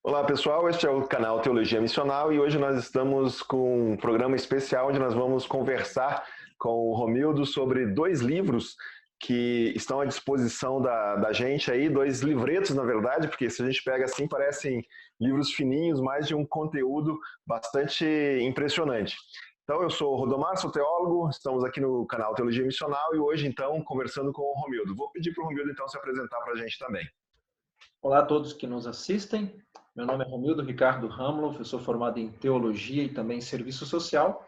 Olá pessoal, este é o canal Teologia Missional e hoje nós estamos com um programa especial onde nós vamos conversar com o Romildo sobre dois livros que estão à disposição da gente aí, dois livretos na verdade, porque se a gente pega assim parecem livros fininhos, mas de um conteúdo bastante impressionante. Então eu sou o Rodomar, sou teólogo, estamos aqui no canal Teologia Missional e hoje então conversando com o Romildo. Vou pedir para o Romildo então se apresentar para a gente também. Olá a todos que nos assistem. Meu nome é Romildo Ricardo Ramloff, eu sou formado em Teologia e também em Serviço Social.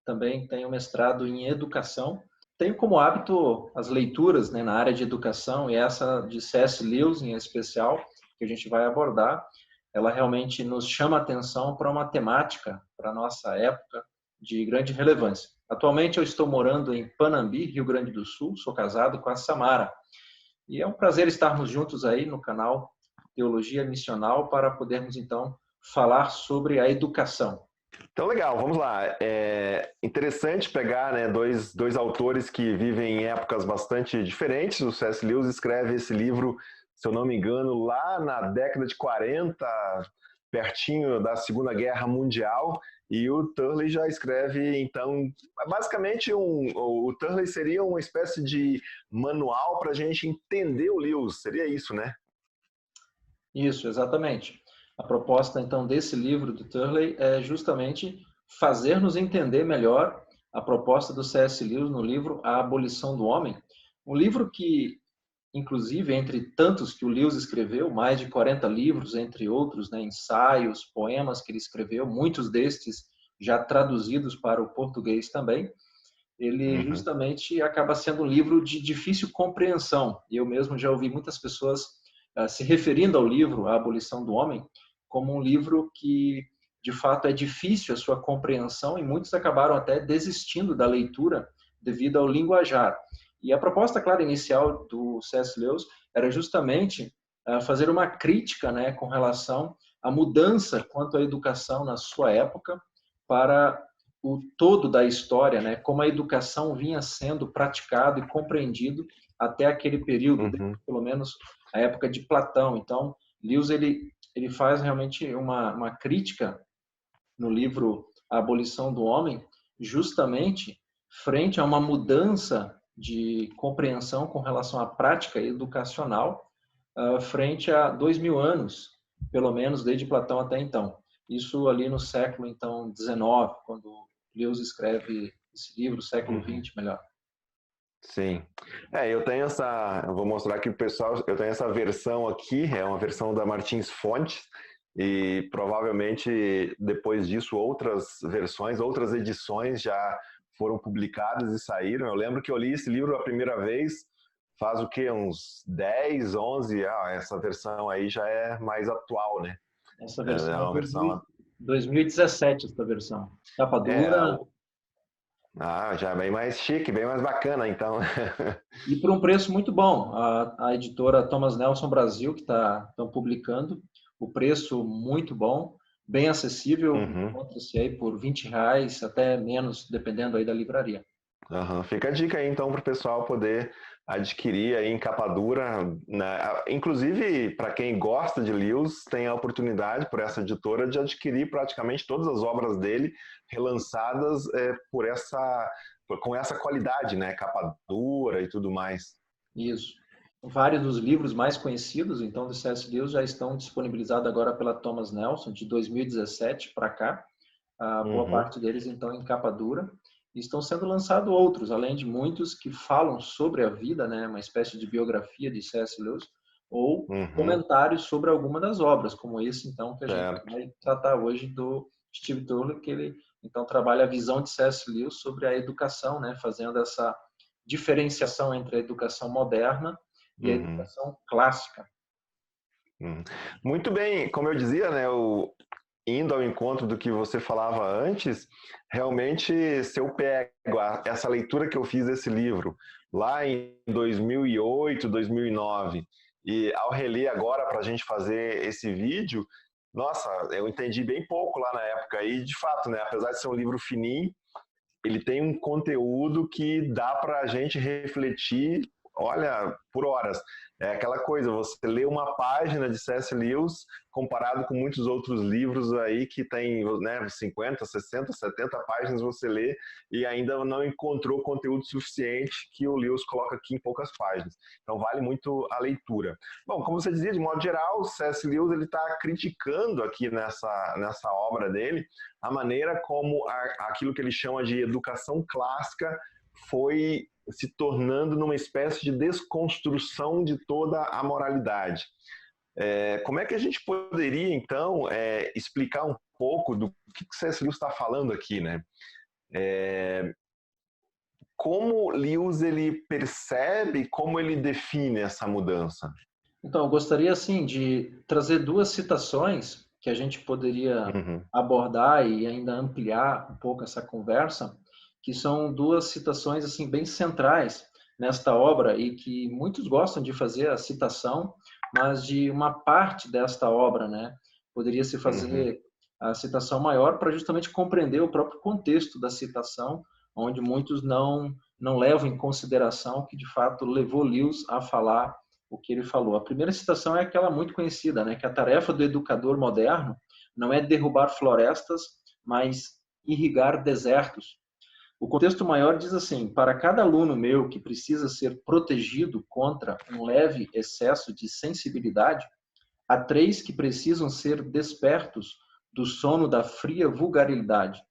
Também tenho mestrado em Educação. Tenho como hábito as leituras na área de educação e essa de C.S. Lewis em especial, que a gente vai abordar. Ela realmente nos chama a atenção para uma temática, para a nossa época, de grande relevância. Atualmente eu estou morando em Panambi, Rio Grande do Sul, sou casado com a Samara. E é um prazer estarmos juntos aí no canal Teologia Missional para podermos, então, falar sobre a educação. Então, legal, vamos lá. É interessante pegar, né, dois autores que vivem em épocas bastante diferentes. O C.S. Lewis escreve esse livro, se eu não me engano, lá na década de 40, pertinho da Segunda Guerra Mundial, e o Turley já escreve, então, basicamente o Turley seria uma espécie de manual para a gente entender o Lewis, seria isso, né? Isso, exatamente. A proposta, então, desse livro do Turley é justamente fazer-nos entender melhor a proposta do C.S. Lewis no livro A Abolição do Homem, um livro que, inclusive, entre tantos que o Lewis escreveu, mais de 40 livros, entre outros, né, ensaios, poemas que ele escreveu, muitos destes já traduzidos para o português também, ele justamente acaba sendo um livro de difícil compreensão. Eu mesmo já ouvi muitas pessoas se referindo ao livro A Abolição do Homem como um livro que, de fato, é difícil a sua compreensão e muitos acabaram até desistindo da leitura devido ao linguajar. E a proposta, claro, inicial do C.S. Lewis era justamente fazer uma crítica, né, com relação à mudança quanto à educação na sua época para o todo da história, né, como a educação vinha sendo praticado e compreendido até aquele período, pelo menos a época de Platão. Então, Lewis ele faz realmente uma crítica no livro A Abolição do Homem, justamente frente a uma mudança de compreensão com relação à prática educacional frente a 2000 anos, pelo menos desde Platão até então. Isso ali no século então 19, quando Lewis escreve esse livro, século 20, melhor. Sim. Eu vou mostrar aqui pro pessoal, eu tenho essa versão aqui, é uma versão da Martins Fontes, e provavelmente depois disso outras versões, outras edições já foram publicadas e saíram. Eu lembro que eu li esse livro a primeira vez, faz o quê? Uns 10, 11, essa versão aí já é mais atual, né? Essa É versão é uma versão... 2017, essa versão. Capa É, dura. já é bem mais chique, bem mais bacana, então. E por um preço muito bom. A editora Thomas Nelson Brasil, que estão publicando, o preço muito bom, bem acessível, encontra-se aí por R$ 20, até menos, dependendo aí da livraria. Fica a dica aí então para o pessoal poder adquirir aí em capa dura, né? Inclusive para quem gosta de Lewis tem a oportunidade por essa editora de adquirir praticamente todas as obras dele relançadas com essa qualidade, né? Capa dura e tudo mais. Isso. Vários dos livros mais conhecidos, então, do C.S. Lewis já estão disponibilizados agora pela Thomas Nelson, de 2017 para cá. A boa parte deles, então, em capa dura. E estão sendo lançados outros, além de muitos que falam sobre a vida, né, uma espécie de biografia de C.S. Lewis, ou comentários sobre alguma das obras, como esse, então, que a gente vai tratar hoje do Steve Turley, que ele, então, trabalha a visão de C.S. Lewis sobre a educação, né, fazendo essa diferenciação entre a educação moderna e a educação clássica. Muito bem, como eu dizia, né, indo ao encontro do que você falava antes, realmente, se eu pego essa leitura que eu fiz desse livro lá em 2008, 2009, e ao reler agora para a gente fazer esse vídeo, nossa, eu entendi bem pouco lá na época. E, de fato, né, apesar de ser um livro fininho, ele tem um conteúdo que dá para a gente refletir, olha, por horas. É aquela coisa, você lê uma página de C.S. Lewis comparado com muitos outros livros aí que tem, né, 50, 60, 70 páginas você lê e ainda não encontrou conteúdo suficiente que o Lewis coloca aqui em poucas páginas. Então vale muito a leitura. Bom, como você dizia, de modo geral, o C.S. Lewis ele está criticando aqui nessa obra dele a maneira como aquilo que ele chama de educação clássica foi se tornando numa espécie de desconstrução de toda a moralidade. Como é que a gente poderia, então, explicar um pouco do que C.S. Lewis está falando aqui, né? Como Lewis ele percebe, como ele define essa mudança? Então, eu gostaria, assim, de trazer duas citações que a gente poderia abordar e ainda ampliar um pouco essa conversa, que são duas citações, assim, bem centrais nesta obra e que muitos gostam de fazer a citação, mas de uma parte desta obra, né? Poderia se fazer a citação maior para justamente compreender o próprio contexto da citação, onde muitos não levam em consideração que, de fato, levou Lewis a falar o que ele falou. A primeira citação é aquela muito conhecida, né, que a tarefa do educador moderno não é derrubar florestas, mas irrigar desertos. O contexto maior diz assim: para cada aluno meu que precisa ser protegido contra um leve excesso de sensibilidade, há 3 que precisam ser despertos do sono da fria vulgaridade.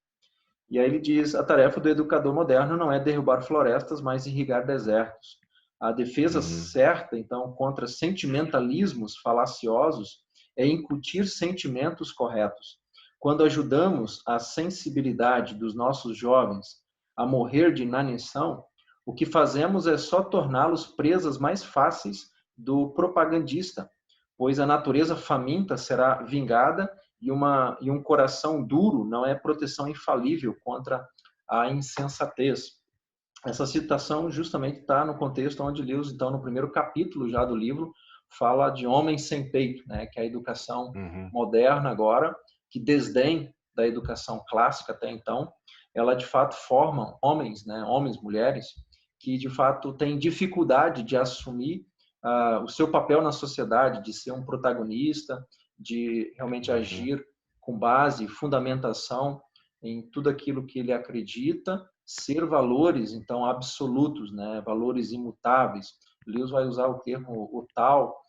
E aí ele diz: a tarefa do educador moderno não é derrubar florestas, mas irrigar desertos. A defesa certa, então, contra sentimentalismos falaciosos é incutir sentimentos corretos. Quando ajudamos a sensibilidade dos nossos jovens a morrer de inanição, o que fazemos é só torná-los presas mais fáceis do propagandista, pois a natureza faminta será vingada e um coração duro não é proteção infalível contra a insensatez. Essa citação justamente está no contexto onde Lewis, então, no primeiro capítulo já do livro, fala de homens sem peito, né? Que é a educação moderna agora, que desdém da educação clássica até então, ela de fato forma homens, né? Homens, mulheres, que de fato têm dificuldade de assumir o seu papel na sociedade, de ser um protagonista, de realmente agir com base, fundamentação em tudo aquilo que ele acredita, ser valores, então, absolutos, né? Valores imutáveis. Lewis vai usar o termo o tal,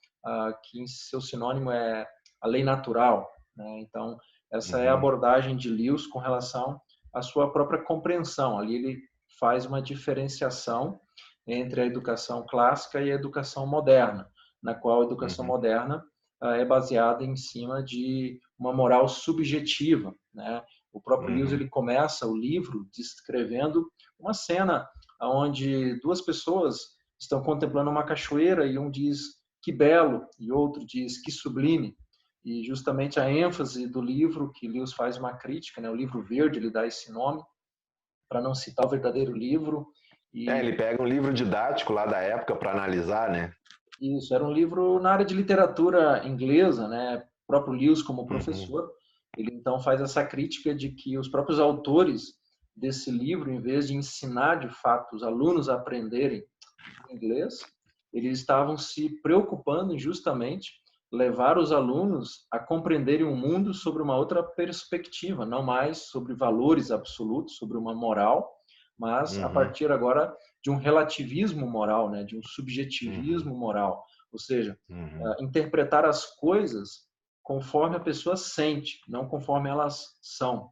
que em seu sinônimo é a lei natural, né? Então, essa é a abordagem de Lewis com relação à sua própria compreensão. Ali ele faz uma diferenciação entre a educação clássica e a educação moderna, na qual a educação moderna é baseada em cima de uma moral subjetiva, né? O próprio Lewis ele começa o livro descrevendo uma cena onde duas pessoas estão contemplando uma cachoeira e um diz que belo e outro diz que sublime. E justamente a ênfase do livro que Lewis faz uma crítica, né? O livro verde ele dá esse nome para não citar o verdadeiro livro. Ele pega um livro didático lá da época para analisar, né? Isso, era um livro na área de literatura inglesa, né? O próprio Lewis como professor, ele então faz essa crítica de que os próprios autores desse livro, em vez de ensinar de fato os alunos a aprenderem inglês, eles estavam se preocupando em justamente levar os alunos a compreenderem o mundo sobre uma outra perspectiva, não mais sobre valores absolutos, sobre uma moral, mas a partir agora de um relativismo moral, né, de um subjetivismo moral, ou seja, interpretar as coisas conforme a pessoa sente, não conforme elas são.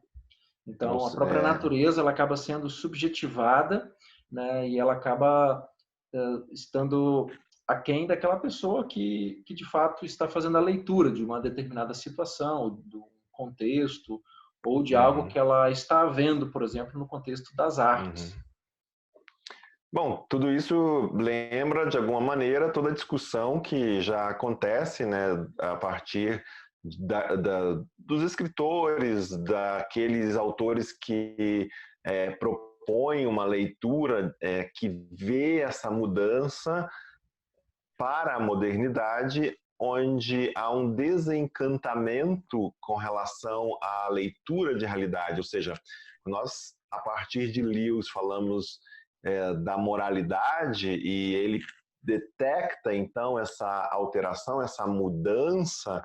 Então, a própria natureza ela acaba sendo subjetivada, né, e ela acaba estando aquém daquela pessoa que de fato está fazendo a leitura de uma determinada situação, do contexto, ou de algo que ela está vendo, por exemplo, no contexto das artes. Bom, tudo isso lembra, de alguma maneira, toda a discussão que já acontece, né, a partir dos escritores, daqueles autores que propõem uma leitura que vê essa mudança para a modernidade, onde há um desencantamento com relação à leitura de realidade, ou seja, nós, a partir de Lewis, falamos da moralidade, e ele detecta, então, essa alteração, essa mudança,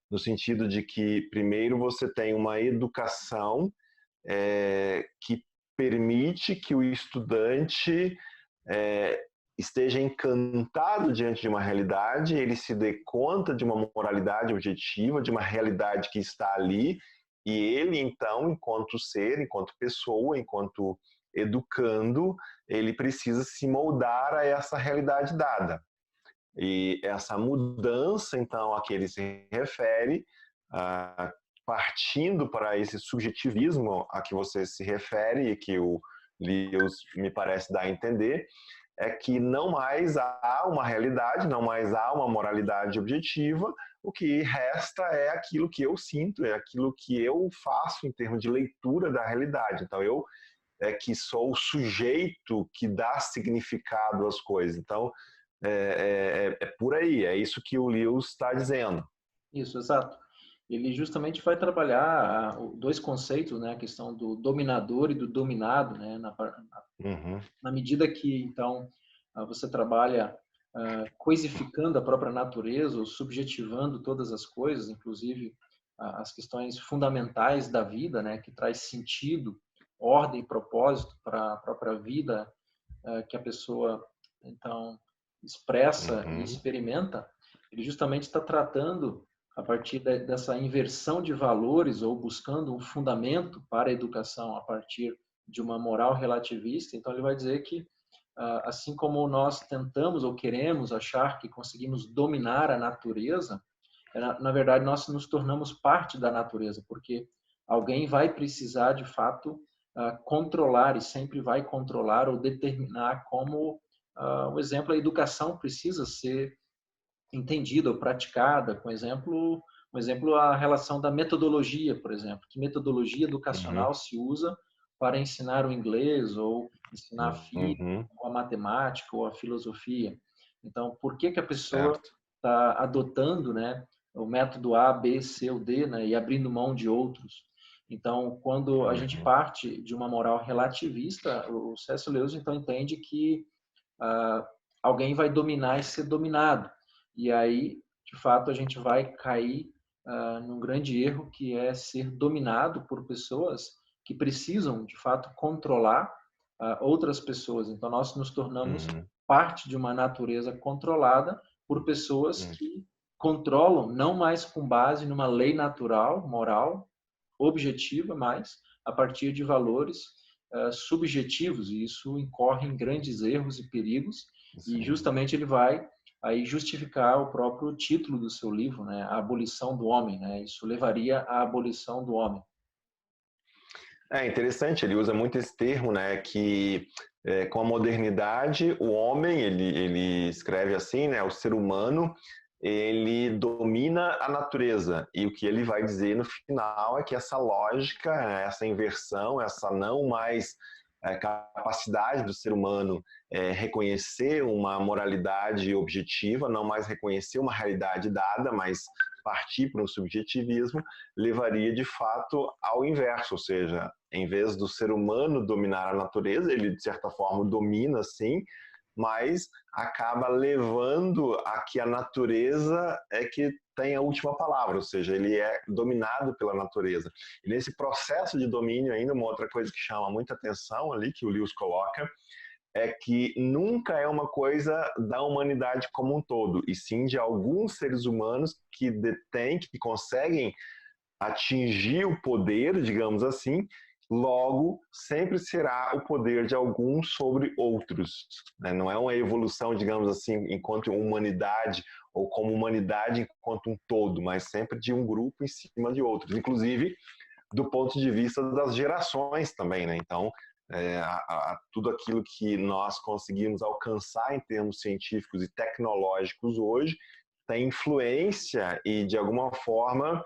no sentido de que, primeiro, você tem uma educação que permite que o estudante esteja encantado diante de uma realidade, ele se dê conta de uma moralidade objetiva, de uma realidade que está ali, e ele, então, enquanto ser, enquanto pessoa, enquanto educando, ele precisa se moldar a essa realidade dada. E essa mudança, então, a que ele se refere, partindo para esse subjetivismo a que você se refere e que o Lewis me parece dar a entender, é que não mais há uma realidade, não mais há uma moralidade objetiva, o que resta é aquilo que eu sinto, é aquilo que eu faço em termos de leitura da realidade. Então, eu que sou o sujeito que dá significado às coisas. Então, é por aí, é isso que o Lewis está dizendo. Isso, exato. Ele justamente vai trabalhar dois conceitos, né? A questão do dominador e do dominado, né? Na medida que, então, você trabalha coisificando a própria natureza, ou subjetivando todas as coisas, inclusive as questões fundamentais da vida, né? Que traz sentido, ordem e propósito para a própria vida que a pessoa, então, expressa e experimenta. Ele justamente está tratando a partir dessa inversão de valores ou buscando um fundamento para a educação a partir de uma moral relativista. Então, ele vai dizer que, assim como nós tentamos ou queremos achar que conseguimos dominar a natureza, na verdade, nós nos tornamos parte da natureza, porque alguém vai precisar, de fato, controlar e sempre vai controlar ou determinar como, o exemplo, a educação precisa ser entendida ou praticada, um exemplo a relação da metodologia, por exemplo, que metodologia educacional se usa para ensinar o inglês ou ensinar a física, ou a matemática ou a filosofia. Então, por que que a pessoa está adotando, né, o método A, B, C ou D, né, e abrindo mão de outros? Então, quando a gente parte de uma moral relativista, o C.S. Lewis então entende que alguém vai dominar e ser dominado. E aí, de fato, a gente vai cair num grande erro que é ser dominado por pessoas que precisam, de fato, controlar outras pessoas. Então, nós nos tornamos parte de uma natureza controlada por pessoas que controlam, não mais com base numa lei natural, moral, objetiva, mas a partir de valores subjetivos, e isso incorre em grandes erros e perigos, e justamente ele vai aí justificar o próprio título do seu livro, né, a abolição do homem, né? Isso levaria à abolição do homem. É interessante, ele usa muito esse termo, né, que com a modernidade, o homem, ele escreve assim, né, o ser humano, ele domina a natureza. E o que ele vai dizer no final é que essa lógica, essa inversão, essa não mais capacidade do ser humano reconhecer uma moralidade objetiva, não mais reconhecer uma realidade dada, mas partir para um subjetivismo, levaria de fato ao inverso, ou seja, em vez do ser humano dominar a natureza, ele de certa forma domina sim, mas acaba levando a que a natureza é que tem a última palavra, ou seja, ele é dominado pela natureza. E nesse processo de domínio ainda, uma outra coisa que chama muita atenção ali, que o Lewis coloca, é que nunca é uma coisa da humanidade como um todo, e sim de alguns seres humanos que detêm, que conseguem atingir o poder, digamos assim, logo sempre será o poder de alguns sobre outros. Né? Não é uma evolução, digamos assim, enquanto humanidade ou como humanidade enquanto um todo, mas sempre de um grupo em cima de outros, inclusive do ponto de vista das gerações também, né? Então, tudo aquilo que nós conseguimos alcançar em termos científicos e tecnológicos hoje tem influência e, de alguma forma,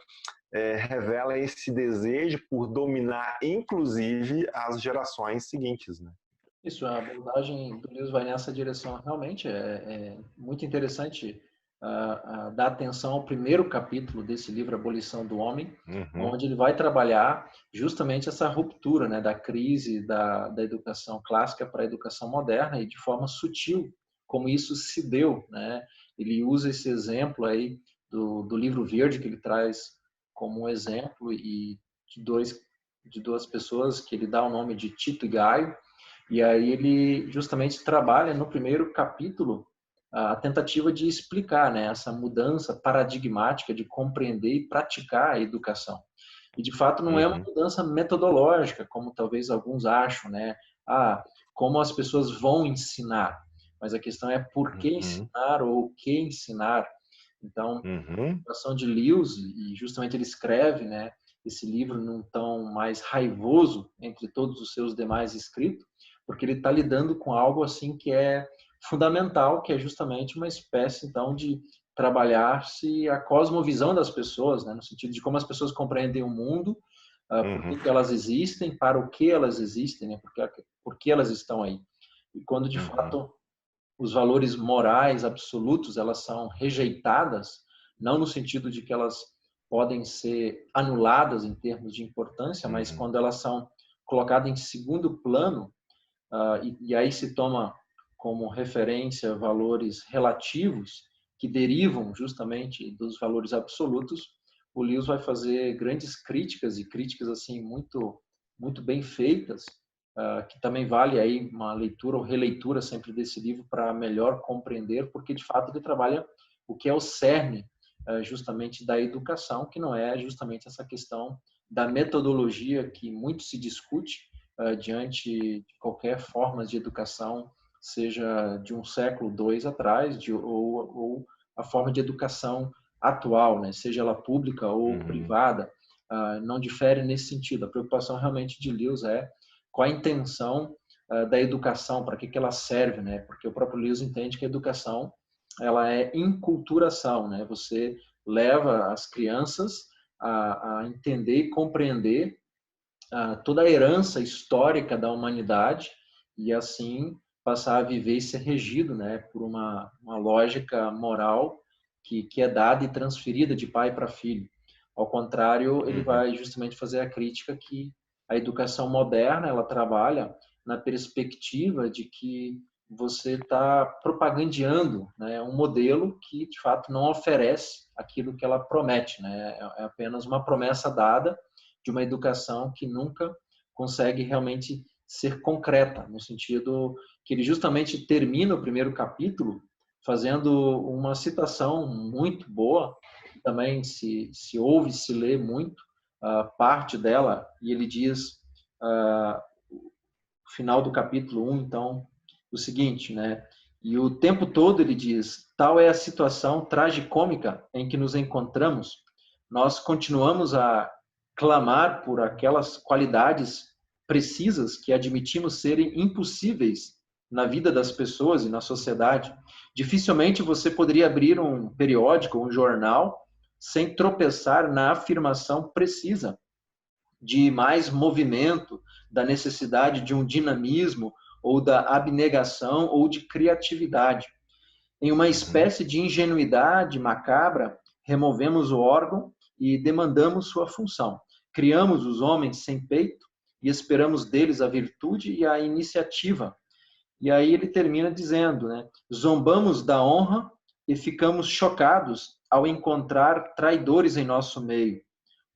revela esse desejo por dominar, inclusive, as gerações seguintes, né? Isso, a abordagem do Lewis vai nessa direção. Realmente é muito interessante dar atenção ao primeiro capítulo desse livro, Abolição do Homem, onde ele vai trabalhar justamente essa ruptura, né, da crise da educação clássica para a educação moderna e de forma sutil como isso se deu, né? Ele usa esse exemplo aí do livro verde que ele traz como um exemplo e de duas pessoas que ele dá o nome de Tito e Gaio, e aí ele justamente trabalha no primeiro capítulo a tentativa de explicar, né, essa mudança paradigmática de compreender e praticar a educação. E de fato não é uma mudança metodológica, como talvez alguns acham, né? Ah, como as pessoas vão ensinar, mas a questão é por que ensinar ou o que ensinar. Então, a educação de Lewis, e justamente ele escreve, né, esse livro num tom mais raivoso entre todos os seus demais escritos, porque ele está lidando com algo assim que é fundamental, que é justamente uma espécie então de trabalhar-se a cosmovisão das pessoas, né, no sentido de como as pessoas compreendem o mundo, por que elas existem, para o que elas existem, né, por que elas estão aí. E quando de fato os valores morais absolutos elas são rejeitadas, não no sentido de que elas podem ser anuladas em termos de importância, mas quando elas são colocadas em segundo plano, e aí se toma como referência valores relativos que derivam justamente dos valores absolutos, o Lewis vai fazer grandes críticas e críticas assim muito bem feitas, que também vale aí uma leitura ou releitura sempre desse livro para melhor compreender, porque de fato ele trabalha o que é o cerne justamente da educação, que não é justamente essa questão da metodologia que muito se discute diante de qualquer forma de educação, seja de um século, dois atrás, ou a forma de educação atual, né? Seja ela pública ou privada, não difere nesse sentido. A preocupação realmente de Lewis é qual a intenção da educação, para que ela serve, né? Porque o próprio Lewis entende que a educação ela é inculturação, né? Você leva as crianças a entender e compreender toda a herança histórica da humanidade e assim passar a viver e ser regido, né, por uma lógica moral que é dada e transferida de pai para filho. Ao contrário, ele vai justamente fazer a crítica que a educação moderna ela trabalha na perspectiva de que você está propagandeando, né, um modelo que de fato não oferece aquilo que ela promete, né? É apenas uma promessa dada de uma educação que nunca consegue realmente ser concreta, no sentido que ele justamente termina o primeiro capítulo fazendo uma citação muito boa, que também se ouve, se lê muito, parte dela, e ele diz, no final do capítulo 1, então, o seguinte, né? E o tempo todo ele diz, tal é a situação tragicômica em que nos encontramos, nós continuamos a clamar por aquelas qualidades precisas que admitimos serem impossíveis na vida das pessoas e na sociedade. Dificilmente você poderia abrir um periódico, um jornal, sem tropeçar na afirmação precisa de mais movimento, da necessidade de um dinamismo ou da abnegação ou de criatividade. Em uma espécie de ingenuidade macabra, removemos o órgão e demandamos sua função. Criamos os homens sem peito e esperamos deles a virtude e a iniciativa. E aí ele termina dizendo, né? Zombamos da honra e ficamos chocados ao encontrar traidores em nosso meio.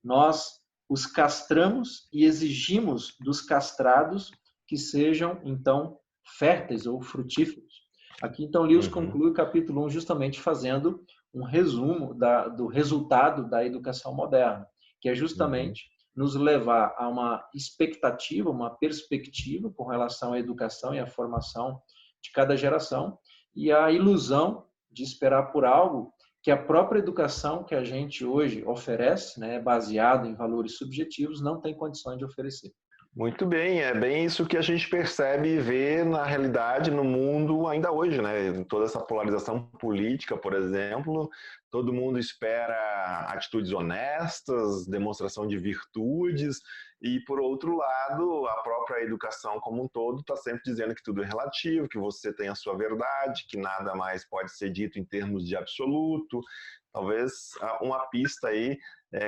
Nós os castramos e exigimos dos castrados que sejam, então, férteis ou frutíferos. Aqui, então, Lewis conclui o capítulo 1 justamente fazendo um resumo do resultado da educação moderna, que é justamente nos levar a uma expectativa, uma perspectiva com relação à educação e à formação de cada geração e a ilusão de esperar por algo que a própria educação que a gente hoje oferece, né, baseado em valores subjetivos, não tem condições de oferecer. Muito bem, é bem isso que a gente percebe e vê na realidade no mundo ainda hoje, né? Toda essa polarização política, por exemplo, todo mundo espera atitudes honestas, demonstração de virtudes, e por outro lado, a própria educação como um todo está sempre dizendo que tudo é relativo, que você tem a sua verdade, que nada mais pode ser dito em termos de absoluto. Talvez uma pista aí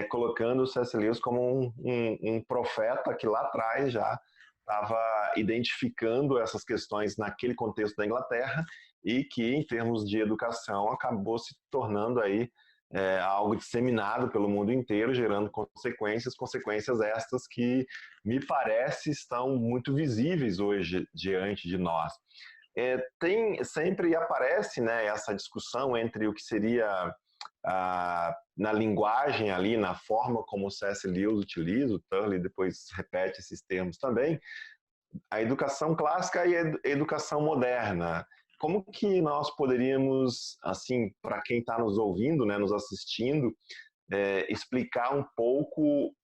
colocando o C.S. Lewis como um profeta que lá atrás já estava identificando essas questões naquele contexto da Inglaterra e que, em termos de educação, acabou se tornando aí algo disseminado pelo mundo inteiro, gerando consequências estas que, me parece, estão muito visíveis hoje diante de nós. Sempre aparece, né, essa discussão entre o que seria na linguagem ali, na forma como o C.S. Lewis utiliza, o Turley depois repete esses termos também, a educação clássica e a educação moderna. Como que nós poderíamos, assim, para quem está nos ouvindo, né, nos assistindo, explicar um pouco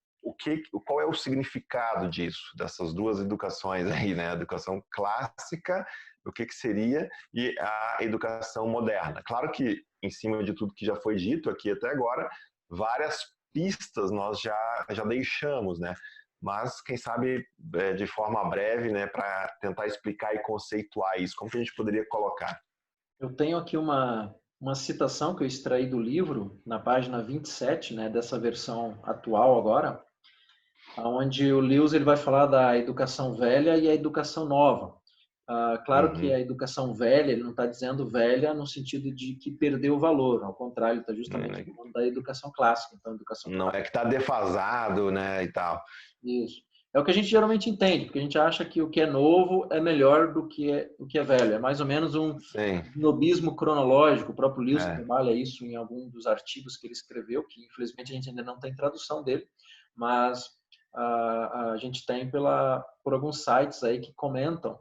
qual é o significado disso, dessas duas educações aí, né? A educação clássica, o que seria, e a educação moderna. Claro que, em cima de tudo que já foi dito aqui até agora, várias pistas nós já deixamos, né? Mas, quem sabe, de forma breve, né, para tentar explicar e conceituar isso, como que a gente poderia colocar? Eu tenho aqui uma citação que eu extraí do livro, na página 27, né, dessa versão atual agora, onde o Lewis ele vai falar da educação velha e a educação nova. Claro que a educação velha, ele não está dizendo velha no sentido de que perdeu o valor, ao contrário, ele está justamente falando da educação clássica. Então, educação não é que está defasado, né, e tal. Isso. É o que a gente geralmente entende, porque a gente acha que o que é novo é melhor do que é velho. É mais ou menos um snobismo cronológico. O próprio Lewis trabalha isso em algum dos artigos que ele escreveu, que infelizmente a gente ainda não tem tradução dele, mas a gente tem por alguns sites aí que comentam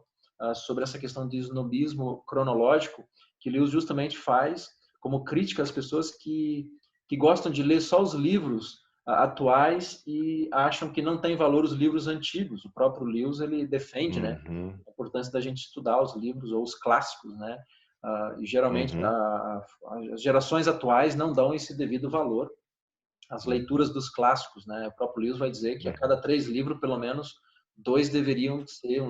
sobre essa questão de snobismo cronológico, que Lewis justamente faz como crítica às pessoas que gostam de ler só os livros atuais e acham que não tem valor os livros antigos. O próprio Lewis ele defende, né, a importância da gente estudar os livros ou os clássicos, né? E geralmente as gerações atuais não dão esse devido valor às leituras dos clássicos, né? O próprio Lewis vai dizer que a cada 3 livros, pelo menos 2 deveriam ser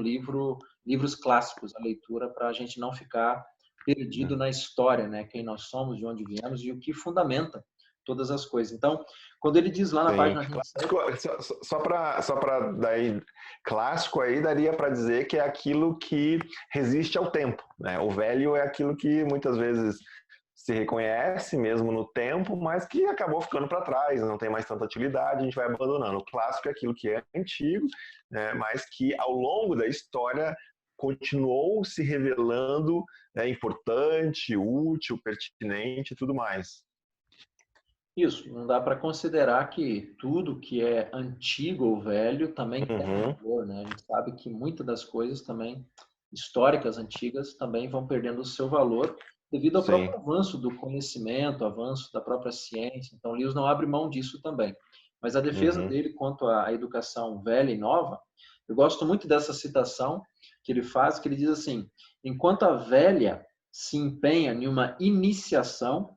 livros clássicos, a leitura, para a gente não ficar perdido na história, né? Quem nós somos, de onde viemos e o que fundamenta todas as coisas. Então, quando ele diz lá na página 27... Só para daí, clássico aí daria para dizer que é aquilo que resiste ao tempo, né? O velho é aquilo que muitas vezes se reconhece mesmo no tempo, mas que acabou ficando para trás, não tem mais tanta utilidade, a gente vai abandonando. O clássico é aquilo que é antigo, né, mas que ao longo da história continuou se revelando importante, útil, pertinente e tudo mais. Isso, não dá para considerar que tudo que é antigo ou velho também tem valor, né? A gente sabe que muitas das coisas também históricas, antigas, também vão perdendo o seu valor devido ao próprio avanço do conhecimento, avanço da própria ciência. Então, Lewis não abre mão disso também. Mas a defesa dele quanto à educação velha e nova, eu gosto muito dessa citação que ele faz, que ele diz assim: enquanto a velha se empenha em uma iniciação,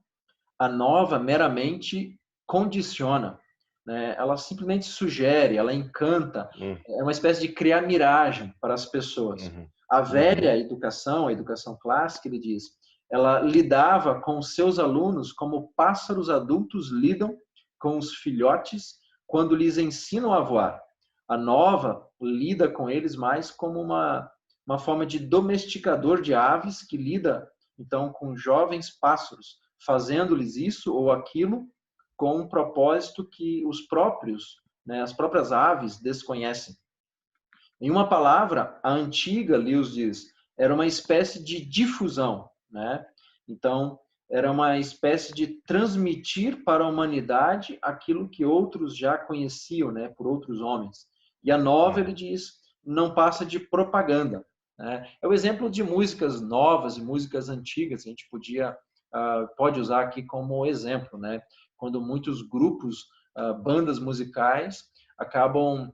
a nova meramente condiciona, né? Ela simplesmente sugere, ela encanta, é uma espécie de criar miragem para as pessoas. A velha educação, a educação clássica, ele diz, ela lidava com os seus alunos como pássaros adultos lidam com os filhotes quando lhes ensinam a voar. A nova lida com eles mais como uma forma de domesticador de aves que lida, então, com jovens pássaros, fazendo-lhes isso ou aquilo com um propósito que os próprios, né, as próprias aves desconhecem. Em uma palavra, a antiga, Lewis diz, era uma espécie de difusão, né? Então, era uma espécie de transmitir para a humanidade aquilo que outros já conheciam, né, por outros homens. E a nova, ele diz, não passa de propaganda, né? É o exemplo de músicas novas e músicas antigas, a gente pode usar aqui como exemplo, né? Quando muitos grupos, bandas musicais, acabam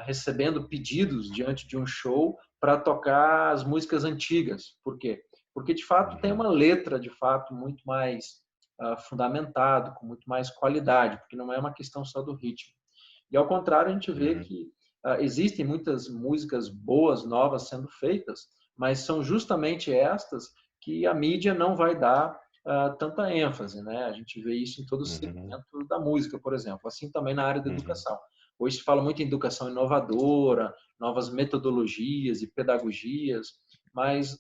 recebendo pedidos diante de um show para tocar as músicas antigas. Por quê? Porque, de fato, tem uma letra, de fato, muito mais fundamentado, com muito mais qualidade, porque não é uma questão só do ritmo. E, ao contrário, a gente vê que existem muitas músicas boas, novas sendo feitas, mas são justamente estas que a mídia não vai dar tanta ênfase, né? A gente vê isso em todo o segmento da música, por exemplo. Assim também na área da educação. Hoje se fala muito em educação inovadora, novas metodologias e pedagogias, mas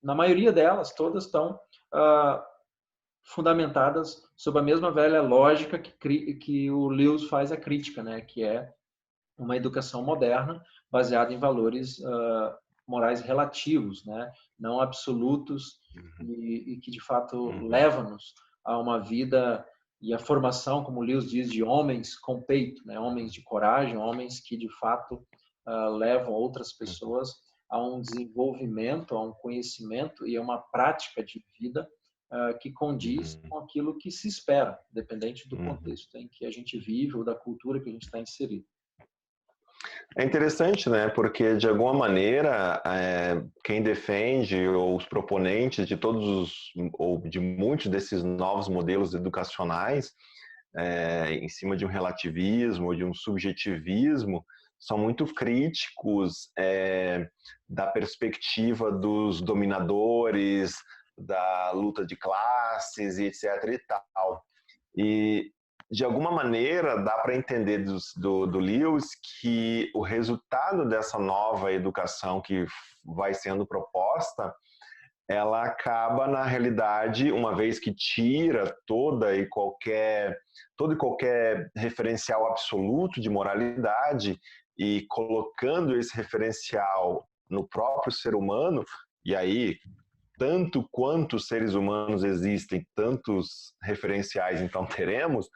na maioria delas, todas estão fundamentadas sob a mesma velha lógica que o Lewis faz a crítica, né? Que é uma educação moderna baseada em valores morais relativos, né? Não absolutos, e que de fato leva-nos a uma vida e a formação, como o Lewis diz, de homens com peito, né? Homens de coragem, homens que de fato levam outras pessoas a um desenvolvimento, a um conhecimento e a uma prática de vida que condiz com aquilo que se espera, dependente do contexto em que a gente vive ou da cultura que a gente está inserido. É interessante, né? Porque, de alguma maneira, quem defende ou os proponentes de ou de muitos desses novos modelos educacionais, em cima de um relativismo ou de um subjetivismo, são muito críticos da perspectiva dos dominadores, da luta de classes, e etc. e tal. E, de alguma maneira, dá para entender do Lewis que o resultado dessa nova educação que vai sendo proposta, ela acaba, na realidade, uma vez que tira todo e qualquer referencial absoluto de moralidade e colocando esse referencial no próprio ser humano, e aí, tanto quantos seres humanos existem, tantos referenciais então teremos,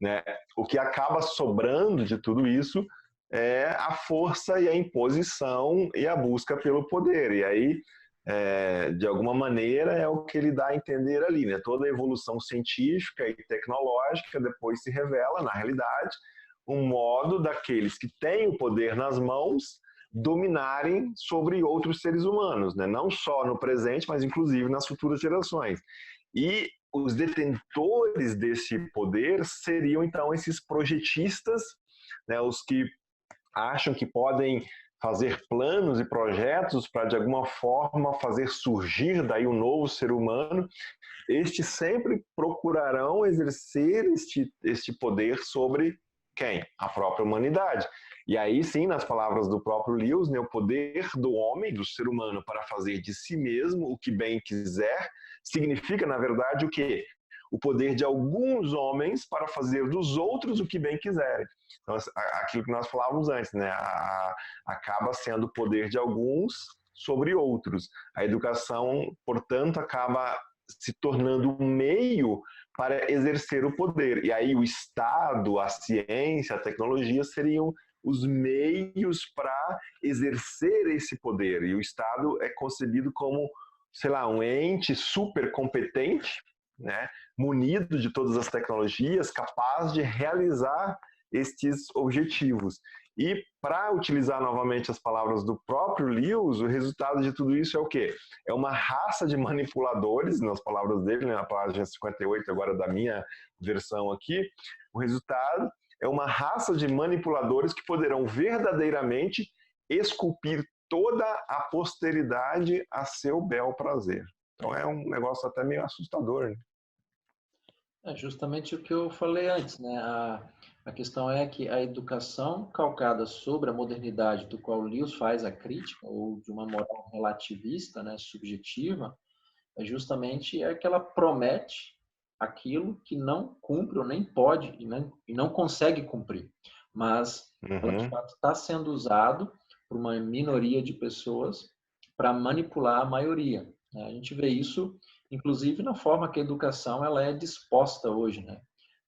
né? O que acaba sobrando de tudo isso é a força e a imposição e a busca pelo poder. E aí, de alguma maneira, é o que ele dá a entender ali, né? Toda a evolução científica e tecnológica depois se revela, na realidade, um modo daqueles que têm o poder nas mãos dominarem sobre outros seres humanos, né? Não só no presente, mas inclusive nas futuras gerações. E os detentores desse poder seriam, então, esses projetistas, né, os que acham que podem fazer planos e projetos para, de alguma forma, fazer surgir daí um novo ser humano. Estes sempre procurarão exercer este poder sobre quem? A própria humanidade. E aí sim, nas palavras do próprio Lewis, né, o poder do homem, do ser humano, para fazer de si mesmo o que bem quiser, significa, na verdade, o quê? O poder de alguns homens para fazer dos outros o que bem quiserem. Então, aquilo que nós falávamos antes, né? Acaba sendo o poder de alguns sobre outros. A educação, portanto, acaba se tornando um meio para exercer o poder. E aí o Estado, a ciência, a tecnologia seriam os meios para exercer esse poder. E o Estado é concebido como, sei lá, um ente super competente, né, munido de todas as tecnologias, capaz de realizar estes objetivos. E, para utilizar novamente as palavras do próprio Lewis, o resultado de tudo isso é o quê? É uma raça de manipuladores, nas palavras dele, na página 58 agora da minha versão aqui, o resultado é uma raça de manipuladores que poderão verdadeiramente esculpir toda a posteridade a seu bel prazer. Então é um negócio até meio assustador, né? É justamente o que eu falei antes, né? A questão é que a educação calcada sobre a modernidade, do qual Lewis faz a crítica, ou de uma moral relativista, né, subjetiva, é justamente que ela promete aquilo que não cumpre ou nem pode e não consegue cumprir. Mas ela, de fato, está sendo usado por uma minoria de pessoas para manipular a maioria, né? A gente vê isso, inclusive, na forma que a educação ela é disposta hoje, né?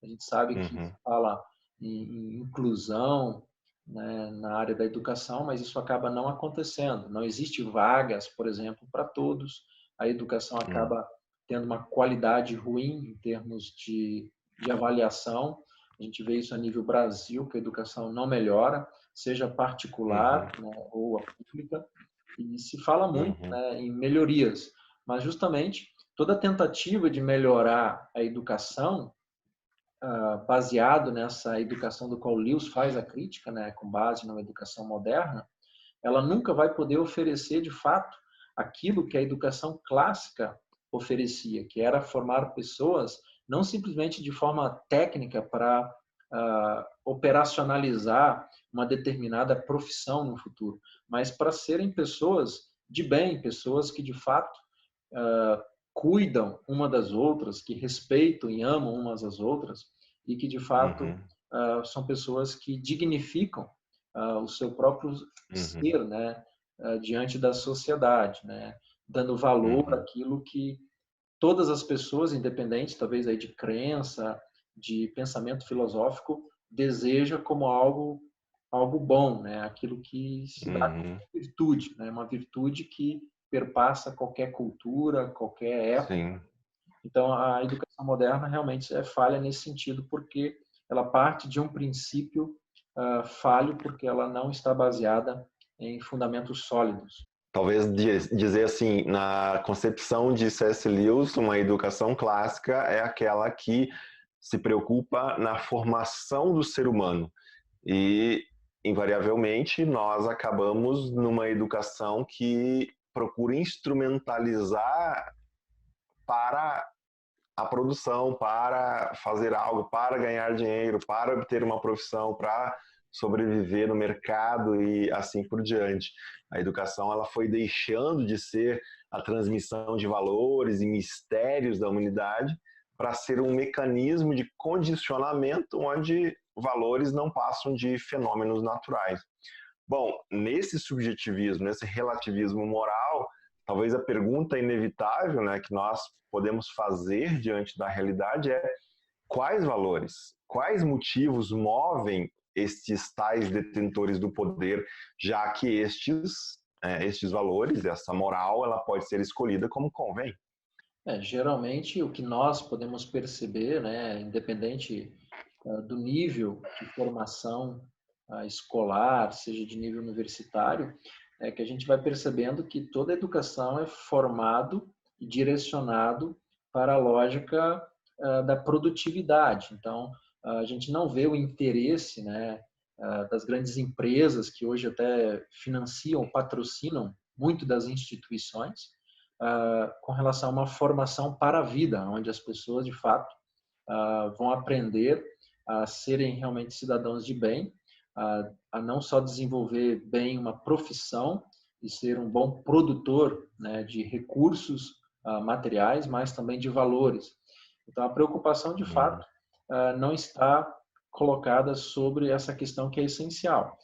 A gente sabe que se fala em inclusão, né, na área da educação, mas isso acaba não acontecendo. Não existe vagas, por exemplo, para todos. A educação acaba tendo uma qualidade ruim em termos de avaliação. A gente vê isso a nível Brasil, que a educação não melhora, seja particular, né, ou a pública, e se fala muito, né, em melhorias, mas justamente toda tentativa de melhorar a educação, baseado nessa educação do qual Lewis faz a crítica, né, com base numa educação moderna, ela nunca vai poder oferecer, de fato, aquilo que a educação clássica oferecia, que era formar pessoas não simplesmente de forma técnica para operacionalizar uma determinada profissão no futuro, mas para serem pessoas de bem, pessoas que, de fato, cuidam uma das outras, que respeitam e amam umas às outras, e que, de fato, Uhum. são pessoas que dignificam o seu próprio Uhum. ser, né, diante da sociedade, né, dando valor Uhum. àquilo que todas as pessoas, independente talvez aí de crença, de pensamento filosófico, deseja como algo bom, né? Aquilo que se dá como Uhum. virtude, né? Uma virtude que perpassa qualquer cultura, qualquer época. Sim. Então, a educação moderna realmente é falha nesse sentido, porque ela parte de um princípio falho, porque ela não está baseada em fundamentos sólidos. Talvez dizer assim, na concepção de C.S. Lewis, uma educação clássica é aquela que se preocupa na formação do ser humano. E, invariavelmente, nós acabamos numa educação que procura instrumentalizar para a produção, para fazer algo, para ganhar dinheiro, para obter uma profissão, para sobreviver no mercado e assim por diante. A educação ela foi deixando de ser a transmissão de valores e mistérios da humanidade para ser um mecanismo de condicionamento onde valores não passam de fenômenos naturais. Bom, nesse subjetivismo, nesse relativismo moral, talvez a pergunta inevitável, né, que nós podemos fazer diante da realidade é quais valores, quais motivos movem estes tais detentores do poder, já que estes valores, essa moral, ela pode ser escolhida como convém. Geralmente, o que nós podemos perceber, né, independente do nível de formação escolar, seja de nível universitário, é que a gente vai percebendo que toda educação é formado e direcionado para a lógica da produtividade. Então, a gente não vê o interesse, né, das grandes empresas que hoje até financiam, patrocinam muito das instituições, com relação a uma formação para a vida, onde as pessoas, de fato, vão aprender a serem realmente cidadãos de bem, a não só desenvolver bem uma profissão e ser um bom produtor, né, de recursos materiais, mas também de valores. Então, a preocupação, de Uhum. fato, não está colocada sobre essa questão que é essencial.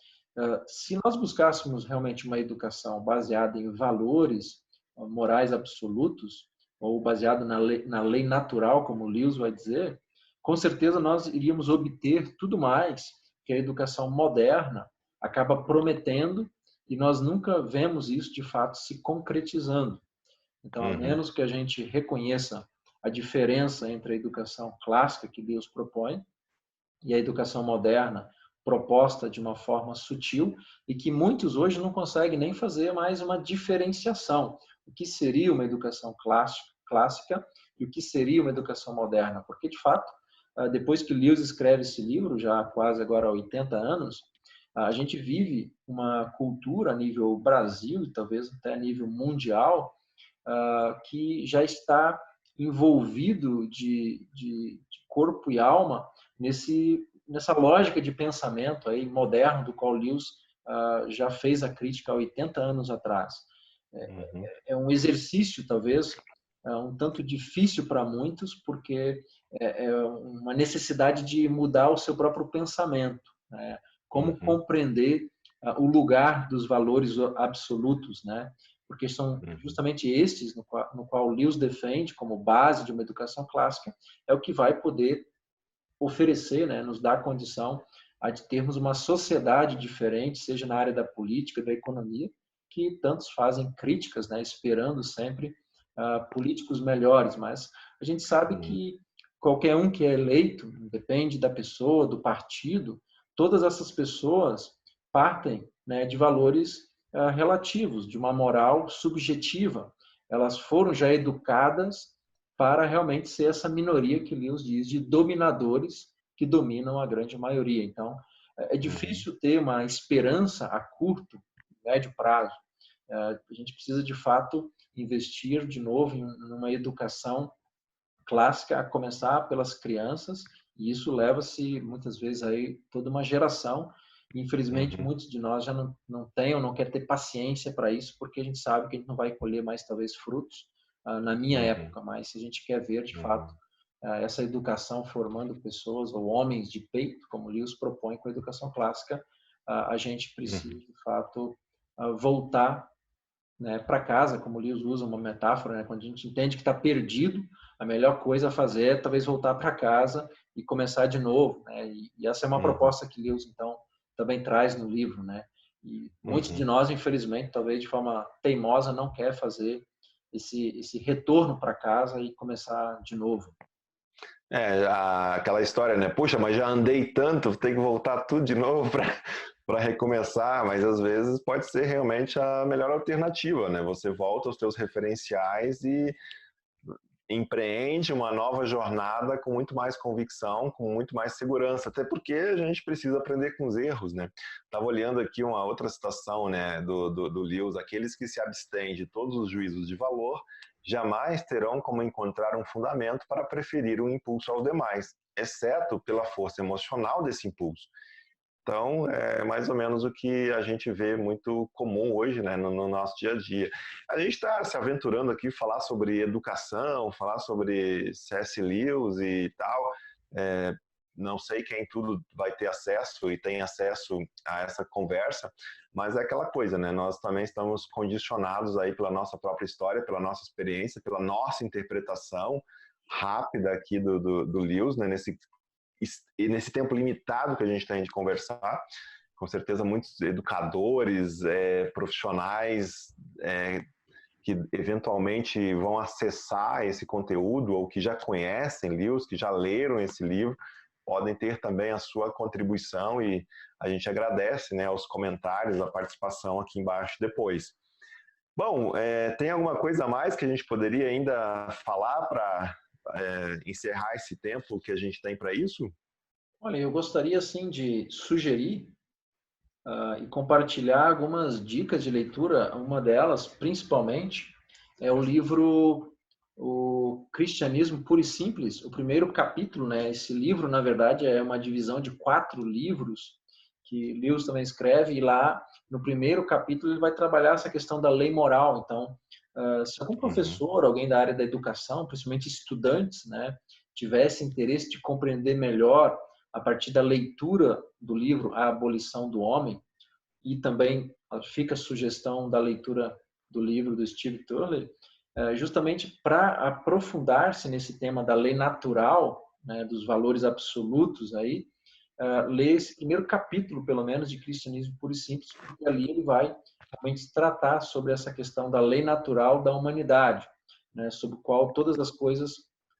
Se nós buscássemos realmente uma educação baseada em valores morais absolutos, ou baseado na lei natural, como o Lewis vai dizer, com certeza nós iríamos obter tudo mais que a educação moderna acaba prometendo e nós nunca vemos isso de fato se concretizando. Então, a Uhum. menos que a gente reconheça a diferença entre a educação clássica que Deus propõe e a educação moderna proposta de uma forma sutil e que muitos hoje não conseguem nem fazer mais uma diferenciação. O que seria uma educação clássica e o que seria uma educação moderna? Porque, de fato, depois que Lewis escreve esse livro, já há quase agora 80 anos, a gente vive uma cultura a nível Brasil e talvez até a nível mundial que já está envolvido de corpo e alma nessa lógica de pensamento aí moderno do qual Lewis já fez a crítica há 80 anos atrás. Uhum. É um exercício, talvez, um tanto difícil para muitos, porque é uma necessidade de mudar o seu próprio pensamento, né? Como Uhum. compreender o lugar dos valores absolutos, né? Porque são Uhum. justamente estes no qual Lewis defende como base de uma educação clássica, é o que vai poder oferecer, né, nos dar condição a de termos uma sociedade diferente, seja na área da política, da economia, que tantos fazem críticas, né, esperando sempre políticos melhores, mas a gente sabe Uhum. que qualquer um que é eleito, depende da pessoa, do partido, todas essas pessoas partem, né, de valores relativos, de uma moral subjetiva. Elas foram já educadas para realmente ser essa minoria que Lewis diz de dominadores que dominam a grande maioria. Então, é Uhum. difícil ter uma esperança a curto, médio prazo. A gente precisa, de fato, investir de novo em uma educação clássica, a começar pelas crianças, e isso leva-se, muitas vezes, aí toda uma geração. Infelizmente, Uhum. muitos de nós já não têm ou não querem ter paciência para isso, porque a gente sabe que a gente não vai colher mais, talvez, frutos na minha época, mas se a gente quer ver, de fato, essa educação formando pessoas ou homens de peito, como Lewis propõe com a educação clássica, a gente precisa, de fato, voltar, né, para casa, como o Lewis usa uma metáfora, né, quando a gente entende que está perdido, a melhor coisa a fazer é talvez voltar para casa e começar de novo, né? E essa é uma proposta que Lewis, então, também traz no livro, né? E muitos de nós, infelizmente, talvez de forma teimosa, não quer fazer esse retorno para casa e começar de novo. Aquela história, né? Puxa, mas já andei tanto, tem que voltar tudo de novo para recomeçar, mas às vezes pode ser realmente a melhor alternativa, né? Você volta aos seus referenciais e empreende uma nova jornada com muito mais convicção, com muito mais segurança, até porque a gente precisa aprender com os erros, né? Estava olhando aqui uma outra citação, né, do Lewis: aqueles que se abstêm de todos os juízos de valor jamais terão como encontrar um fundamento para preferir um impulso aos demais, exceto pela força emocional desse impulso. Então, é mais ou menos o que a gente vê muito comum hoje, né, no nosso dia a dia. A gente está se aventurando aqui falar sobre educação, falar sobre C.S. Lewis e tal. Não sei quem tudo vai ter acesso e tem acesso a essa conversa, mas é aquela coisa, né? Nós também estamos condicionados aí pela nossa própria história, pela nossa experiência, pela nossa interpretação rápida aqui do Lewis, né? Nesse tempo limitado que a gente tem de conversar. Com certeza muitos educadores, profissionais que eventualmente vão acessar esse conteúdo ou que já conhecem Lewis, que já leram esse livro, podem ter também a sua contribuição, e a gente agradece, né, os comentários, a participação aqui embaixo depois. Bom, tem alguma coisa a mais que a gente poderia ainda falar para encerrar esse tempo que a gente tem para isso? Olha, eu gostaria, sim, de sugerir e compartilhar algumas dicas de leitura. Uma delas, principalmente, é o livro O Cristianismo Puro e Simples, o primeiro capítulo, né? Esse livro, na verdade, é uma divisão de 4 livros que Lewis também escreve, e lá, no primeiro capítulo, ele vai trabalhar essa questão da lei moral. Então, se algum professor, alguém da área da educação, principalmente estudantes, né, tivesse interesse de compreender melhor, a partir da leitura do livro A Abolição do Homem, e também fica a sugestão da leitura do livro do Steve Turley, justamente para aprofundar-se nesse tema da lei natural, né, dos valores absolutos aí, ler esse primeiro capítulo, pelo menos, de Cristianismo Puro e Simples, porque ali ele vai realmente tratar sobre essa questão da lei natural da humanidade, né, sobre o qual todas as coisas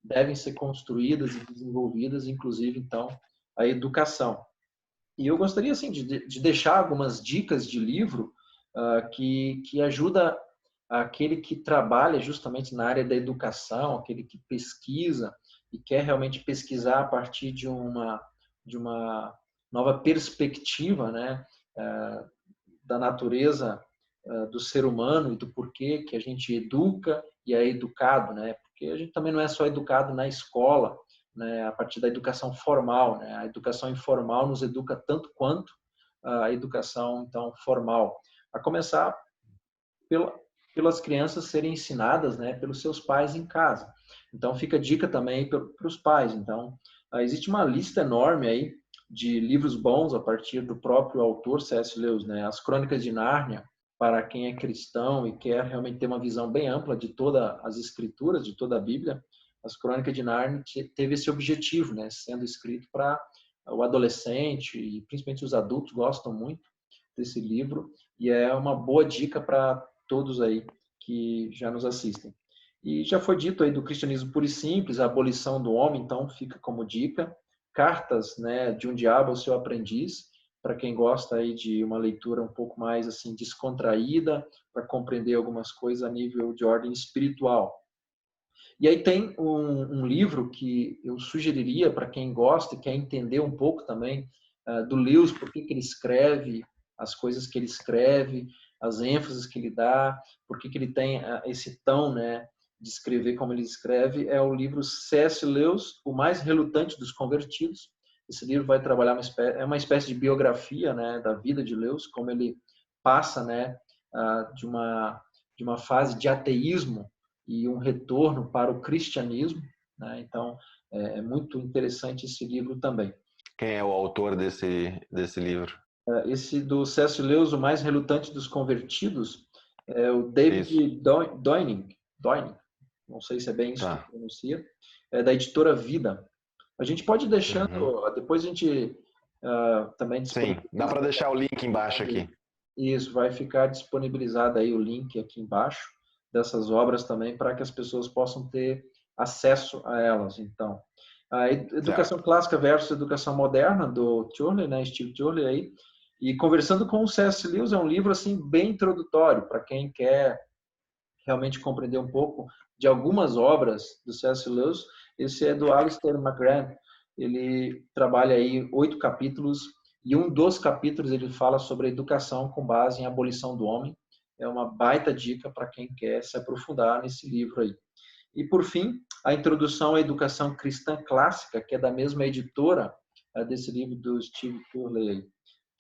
devem ser construídas e desenvolvidas, inclusive, então, a educação. E eu gostaria, assim, de deixar algumas dicas de livro que ajuda aquele que trabalha justamente na área da educação, aquele que pesquisa e quer realmente pesquisar a partir de uma nova perspectiva, né, da natureza do ser humano e do porquê que a gente educa e é educado, né? Porque a gente também não é só educado na escola, né, a partir da educação formal, né? A educação informal nos educa tanto quanto a educação, então, formal. A começar pelas crianças serem ensinadas, né, pelos seus pais em casa. Então, fica a dica também para os pais. Então, existe uma lista enorme aí de livros bons a partir do próprio autor C.S. Lewis, né? As Crônicas de Nárnia, para quem é cristão e quer realmente ter uma visão bem ampla de todas as escrituras, de toda a Bíblia. As Crônicas de Nárnia teve esse objetivo, né, sendo escrito para o adolescente, e principalmente os adultos gostam muito desse livro, e é uma boa dica para todos aí que já nos assistem. E já foi dito aí do Cristianismo Puro e Simples, a abolição do homem, então fica como dica. Cartas, né, de um Diabo ao Seu Aprendiz, para quem gosta aí de uma leitura um pouco mais assim descontraída, para compreender algumas coisas a nível de ordem espiritual. E aí tem um livro que eu sugeriria para quem gosta e quer entender um pouco também do Lewis, por que ele escreve, as coisas que ele escreve, as ênfases que ele dá, por que ele tem esse tom, né, de escrever como ele escreve, é o livro C.S. Lewis, O Mais Relutante dos Convertidos. Esse livro vai trabalhar é uma espécie de biografia, né, da vida de Lewis, como ele passa, né, de uma fase de ateísmo e um retorno para o cristianismo, né? Então, é muito interessante esse livro também. Quem é o autor desse livro? Esse do C.S. Lewis, O Mais Relutante dos Convertidos, é o Isso, David Doining, não sei se é bem isso que tá. pronuncia, é da editora Vida. A gente pode ir Uhum. deixando, depois a gente também Sim, dá disponibiliza. para deixar o link embaixo aqui. Isso, vai ficar disponibilizado aí o link aqui embaixo dessas obras também para que as pessoas possam ter acesso a elas. Então, a Educação Certo. Clássica versus Educação Moderna, do Turley, né, Steve Turley aí, e Conversando com o C.S. Lewis é um livro assim bem introdutório para quem quer realmente compreender um pouco de algumas obras do C.S. Lewis. Esse é do Alistair McGrath. Ele trabalha aí 8 capítulos e um dos capítulos ele fala sobre a educação com base em abolição do homem. É uma baita dica para quem quer se aprofundar nesse livro aí. E, por fim, a introdução à educação cristã clássica, que é da mesma editora desse livro do Steve Turley,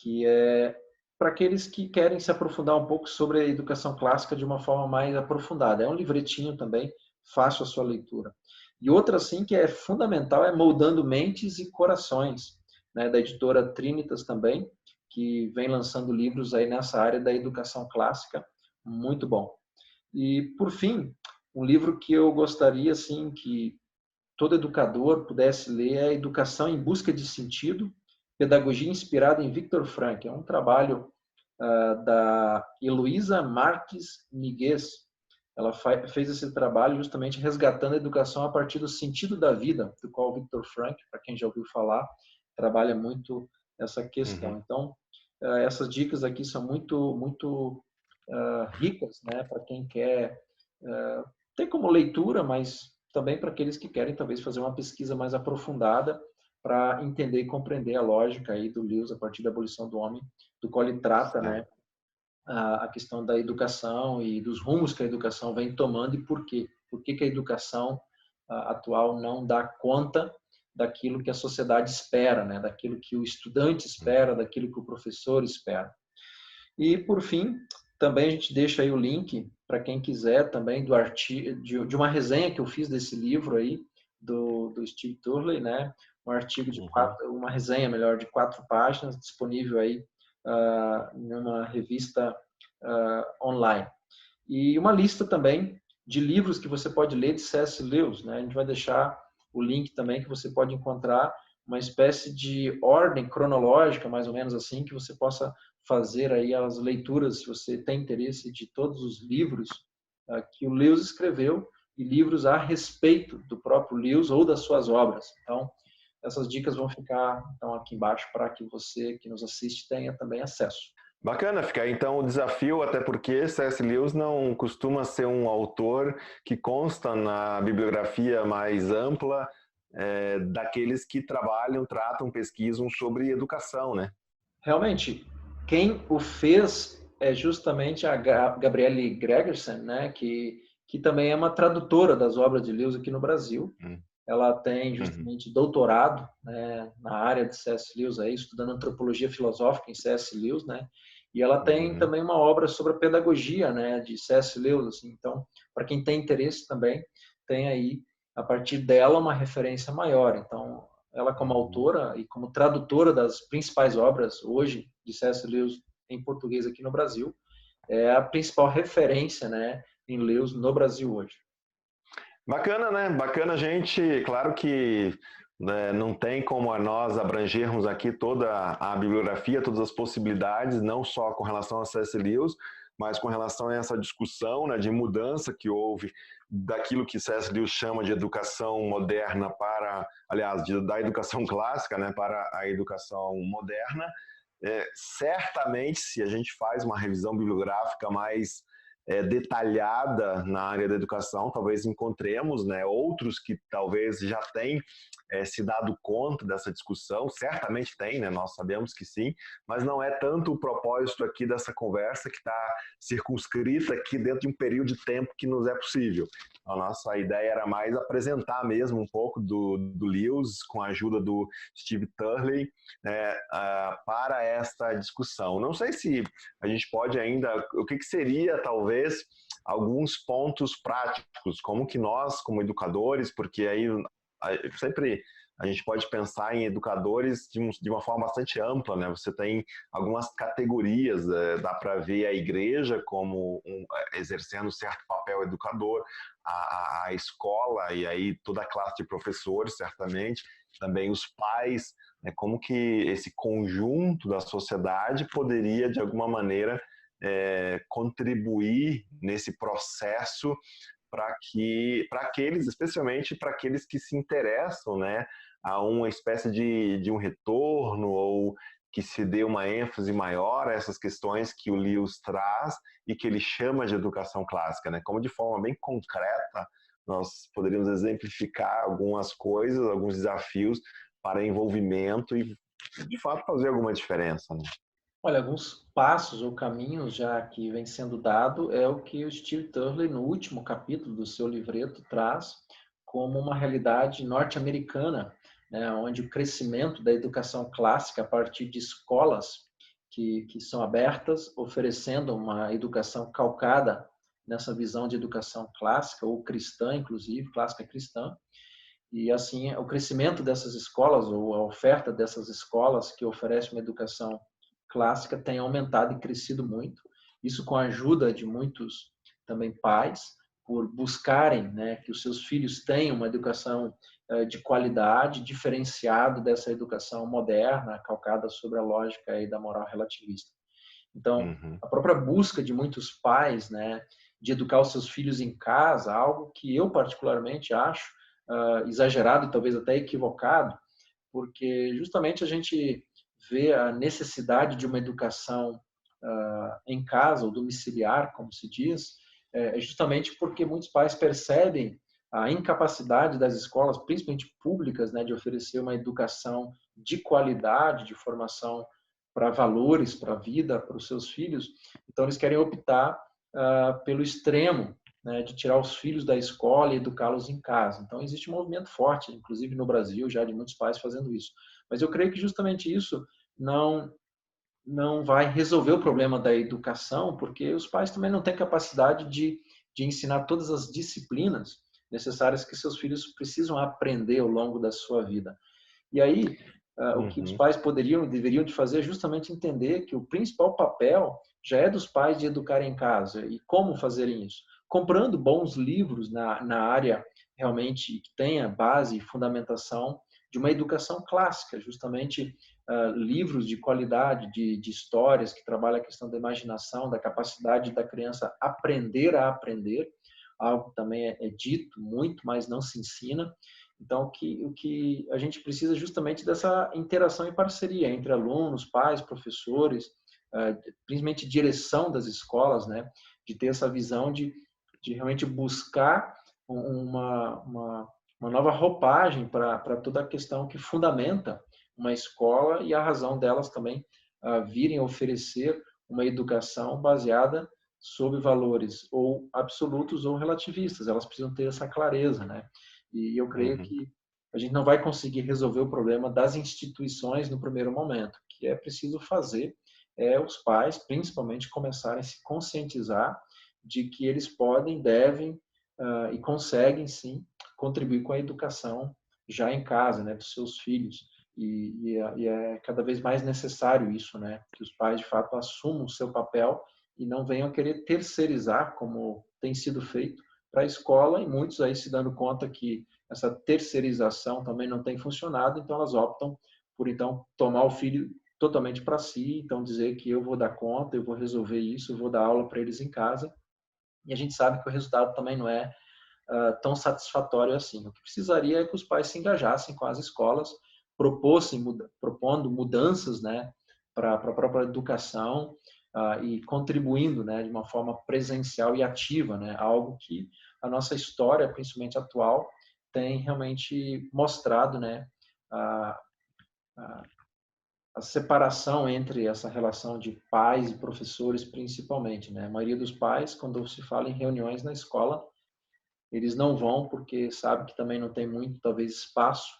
que é para aqueles que querem se aprofundar um pouco sobre a educação clássica de uma forma mais aprofundada. É um livretinho também, fácil a sua leitura. E outra, assim, que é fundamental é Moldando Mentes e Corações, né, da editora Trinitas também, que vem lançando livros aí nessa área da educação clássica, muito bom. E, por fim, um livro que eu gostaria, assim, que todo educador pudesse ler é Educação em Busca de Sentido, Pedagogia Inspirada em Viktor Frankl. É um trabalho da Heloísa Marques Miguez. Ela fez esse trabalho justamente resgatando a educação a partir do sentido da vida, do qual Viktor Frankl, para quem já ouviu falar, trabalha muito essa questão. Uhum. Então, essas dicas aqui são muito ricas, né, para quem quer ter como leitura, mas também para aqueles que querem talvez fazer uma pesquisa mais aprofundada para entender e compreender a lógica aí do Lewis a partir da abolição do homem, do qual ele trata, né, Certo. a questão da educação e dos rumos que a educação vem tomando e por quê. Por que a educação atual não dá conta daquilo que a sociedade espera, né, daquilo que o estudante espera, daquilo que o professor espera. E, por fim, também a gente deixa aí o link para quem quiser também do artigo, de uma resenha que eu fiz desse livro aí, do Steve Turley, né? Um artigo de Uhum. uma resenha, melhor, de 4 páginas, disponível aí em uma revista online. E uma lista também de livros que você pode ler de C.S. Lewis, né? A gente vai deixar o link também que você pode encontrar uma espécie de ordem cronológica, mais ou menos assim, que você possa fazer aí as leituras, se você tem interesse, de todos os livros que o Lewis escreveu e livros a respeito do próprio Lewis ou das suas obras. Então, essas dicas vão ficar então aqui embaixo para que você que nos assiste tenha também acesso. Bacana, fica aí então o desafio, até porque C.S. Lewis não costuma ser um autor que consta na bibliografia mais ampla daqueles que trabalham, tratam, pesquisam sobre educação, né? Realmente, quem o fez é justamente a Gabriele Gregersen, né, que também é uma tradutora das obras de Lewis aqui no Brasil. Ela tem Uhum. justamente doutorado, né, na área de C.S. Lewis, aí, estudando antropologia filosófica em C.S. Lewis, né, e ela tem Uhum. também uma obra sobre a pedagogia, né, de C.S. Lewis. Assim. Então, para quem tem interesse também, tem aí, a partir dela, uma referência maior. Então, ela como Uhum. autora e como tradutora das principais obras hoje de C.S. Lewis em português aqui no Brasil, é a principal referência, né, em Lewis no Brasil hoje. Bacana, né? Bacana, gente. Claro que não tem como nós abrangermos aqui toda a bibliografia, todas as possibilidades, não só com relação a C.S. Lewis, mas com relação a essa discussão, né, de mudança que houve daquilo que C.S. Lewis chama de educação moderna para, aliás, da educação clássica, né, para a educação moderna. Certamente, se a gente faz uma revisão bibliográfica mais detalhada na área da educação, talvez encontremos, né, outros que talvez já têm se dado conta dessa discussão, certamente tem, né, nós sabemos que sim, mas não é tanto o propósito aqui dessa conversa que está circunscrita aqui dentro de um período de tempo que nos é possível. A nossa ideia era mais apresentar mesmo um pouco do Lewis, com a ajuda do Steve Turley, para esta discussão. Não sei se a gente pode ainda, o que seria talvez talvez alguns pontos práticos, como que nós, como educadores, porque aí sempre a gente pode pensar em educadores de uma forma bastante ampla, né? Você tem algumas categorias, dá para ver a igreja como exercendo certo papel educador, a escola e aí toda a classe de professores, certamente, também os pais, né? Como que esse conjunto da sociedade poderia, de alguma maneira, contribuir nesse processo para aqueles, especialmente para aqueles que se interessam, né, a uma espécie de um retorno ou que se dê uma ênfase maior a essas questões que o Lewis traz e que ele chama de educação clássica, né? Como de forma bem concreta nós poderíamos exemplificar algumas coisas, alguns desafios para envolvimento e de fato fazer alguma diferença, né? Olha, alguns passos ou caminhos já que vem sendo dado é o que o Steve Turley, no último capítulo do seu livreto, traz como uma realidade norte-americana, né, onde o crescimento da educação clássica a partir de escolas que são abertas, oferecendo uma educação calcada nessa visão de educação clássica, ou cristã, inclusive, clássica cristã, e assim o crescimento dessas escolas, ou a oferta dessas escolas que oferecem uma educação clássica tem aumentado e crescido muito. Isso com a ajuda de muitos também pais, por buscarem, né, que os seus filhos tenham uma educação de qualidade, diferenciado dessa educação moderna, calcada sobre a lógica aí da moral relativista. Então, Uhum. a própria busca de muitos pais, né, de educar os seus filhos em casa, algo que eu particularmente acho exagerado e talvez até equivocado, porque justamente a gente vê a necessidade de uma educação em casa, ou domiciliar, como se diz, é justamente porque muitos pais percebem a incapacidade das escolas, principalmente públicas, né, de oferecer uma educação de qualidade, de formação para valores, para a vida, para os seus filhos. Então, eles querem optar pelo extremo, né, de tirar os filhos da escola e educá-los em casa. Então, existe um movimento forte, inclusive no Brasil, já de muitos pais fazendo isso. Mas eu creio que justamente isso não vai resolver o problema da educação, porque os pais também não têm capacidade de ensinar todas as disciplinas necessárias que seus filhos precisam aprender ao longo da sua vida. E aí, o que os Uhum. pais poderiam e deveriam de fazer é justamente entender que o principal papel já é dos pais de educar em casa. E como fazerem isso? Comprando bons livros na área realmente que tenha base e fundamentação de uma educação clássica, justamente livros de qualidade, de histórias que trabalham a questão da imaginação, da capacidade da criança aprender a aprender, algo que também é dito muito, mas não se ensina. Então, o que a gente precisa justamente dessa interação e parceria entre alunos, pais, professores, principalmente direção das escolas, né, de ter essa visão de realmente buscar uma nova roupagem para toda a questão que fundamenta uma escola e a razão delas também virem oferecer uma educação baseada sobre valores ou absolutos ou relativistas. Elas precisam ter essa clareza, né? E eu creio Uhum. que a gente não vai conseguir resolver o problema das instituições no primeiro momento. O que é preciso fazer é os pais, principalmente, começarem a se conscientizar de que eles podem, devem e conseguem, sim, contribuir com a educação já em casa, né, dos seus filhos. E é cada vez mais necessário isso, né, que os pais, de fato, assumam o seu papel e não venham querer terceirizar, como tem sido feito, para a escola, e muitos aí se dando conta que essa terceirização também não tem funcionado, então elas optam por então tomar o filho totalmente para si, então dizer que eu vou dar conta, eu vou resolver isso, eu vou dar aula para eles em casa, e a gente sabe que o resultado também não é tão satisfatório assim. O que precisaria é que os pais se engajassem com as escolas, propondo mudanças, né, para a própria educação e contribuindo, né, de uma forma presencial e ativa, né, algo que a nossa história, principalmente atual, tem realmente mostrado, né, a, a, a separação entre essa relação de pais e professores, principalmente, né? A maioria dos pais, quando se fala em reuniões na escola, eles não vão porque sabe que também não tem muito, talvez, espaço